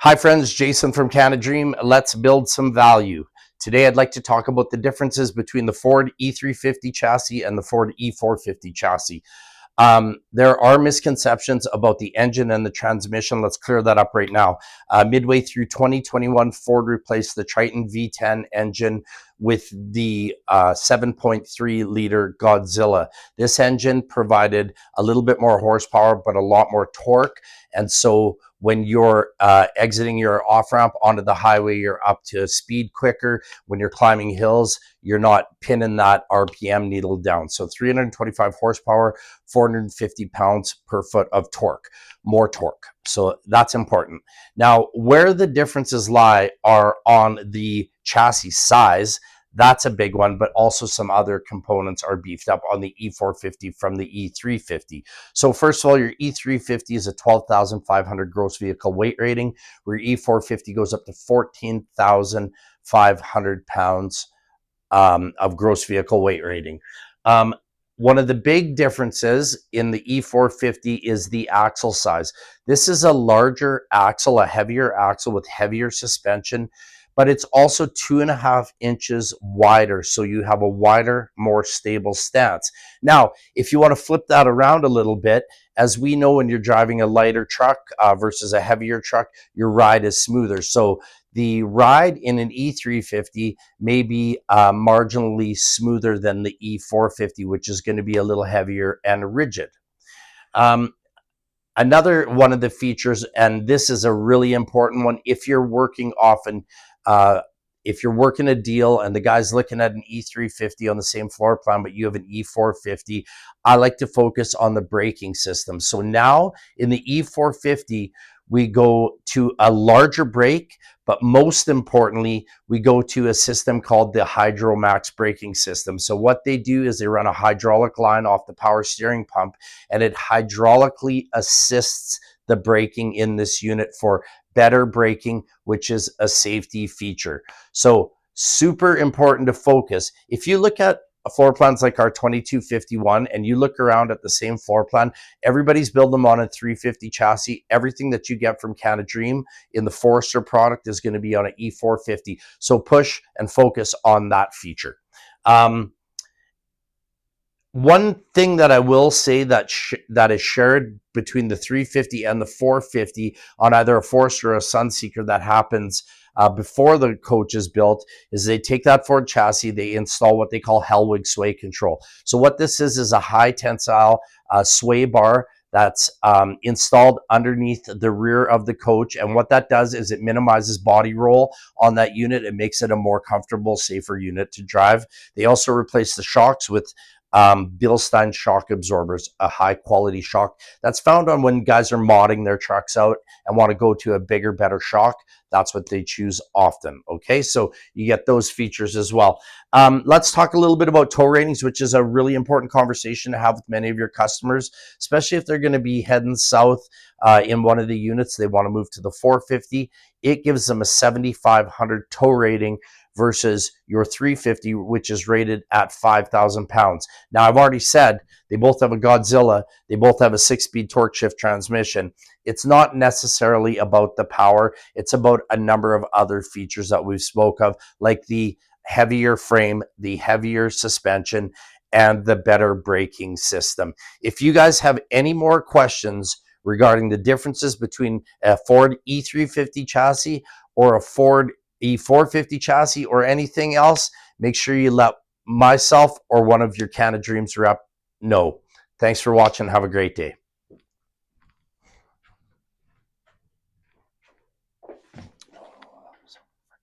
Hi friends, Jason from Canada Dream. Let's build some value. Today I'd like to talk about the differences between the Ford E-350 chassis and the Ford E-450 chassis. There are misconceptions about the engine and the transmission. Let's clear that up right now. Midway through 2021, Ford replaced the Triton V10 engine with the 7.3 liter Godzilla. This engine provided a little bit more horsepower, but a lot more torque. And so when you're exiting your off ramp onto the highway, you're up to speed quicker. When you're climbing hills, you're not pinning that RPM needle down. So 325 horsepower, 450 pounds per foot of torque, more torque. So that's important. Now, where the differences lie are on the chassis size. That's a big one, but also some other components are beefed up on the E450 from the E350. So first of all, your E350 is a 12,500 gross vehicle weight rating, where E450 goes up to 14,500 pounds of gross vehicle weight rating. One of the big differences in the E450 is the axle size. This is a larger axle, a heavier axle with heavier suspension, but it's also 2.5 inches wider. So you have a wider, more stable stance. Now, if you want to flip that around a little bit, as we know, when you're driving a lighter truck versus a heavier truck, your ride is smoother. So the ride in an E350 may be marginally smoother than the E450, which is going to be a little heavier and rigid. Another one of the features, and this is a really important one, if you're working often, if you're working a deal and the guy's looking at an E350 on the same floor plan, but you have an E450, I like to focus on the braking system. So now in the E450, we go to a larger brake, but most importantly, we go to a system called the Hydromax braking system. So what they do is they run a hydraulic line off the power steering pump, and it hydraulically assists the braking in this unit for better braking, which is a safety feature. So super important to focus. If you look at floor plans like our 2251 and you look around at the same floor plan, everybody's building them on a 350 chassis. Everything that you get from Canada Dream in the Forester product is going to be on an E450. So push and focus on that feature. One thing that I will say that that is shared between the 350 and the 450 on either a Forester or a Sunseeker that happens before the coach is built is they take that Ford chassis, they install what they call Hellwig sway control. So what this is a high tensile sway bar that's installed underneath the rear of the coach. And what that does is it minimizes body roll on that unit. It makes it a more comfortable, safer unit to drive. They also replace the shocks with Bilstein shock absorbers, a high quality shock that's found on when guys are modding their trucks out and want to go to a bigger, better shock. That's what they choose often. Okay, so you get those features as well. Let's talk a little bit about tow ratings, which is a really important conversation to have with many of your customers, especially if they're going to be heading south in one of the units. They want to move to the 450. It gives them a 7,500 tow rating versus your 350, which is rated at 5,000 pounds. Now, I've already said they both have a Godzilla. They both have a 6-speed torque shift transmission. It's not necessarily about the power. It's about a number of other features that we've spoke of, like the heavier frame, the heavier suspension, and the better braking system. If you guys have any more questions regarding the differences between a Ford E350 chassis or a Ford E450 chassis or anything else, make sure you let myself or one of your Canada Dreams rep know. Thanks for watching. Have a great day.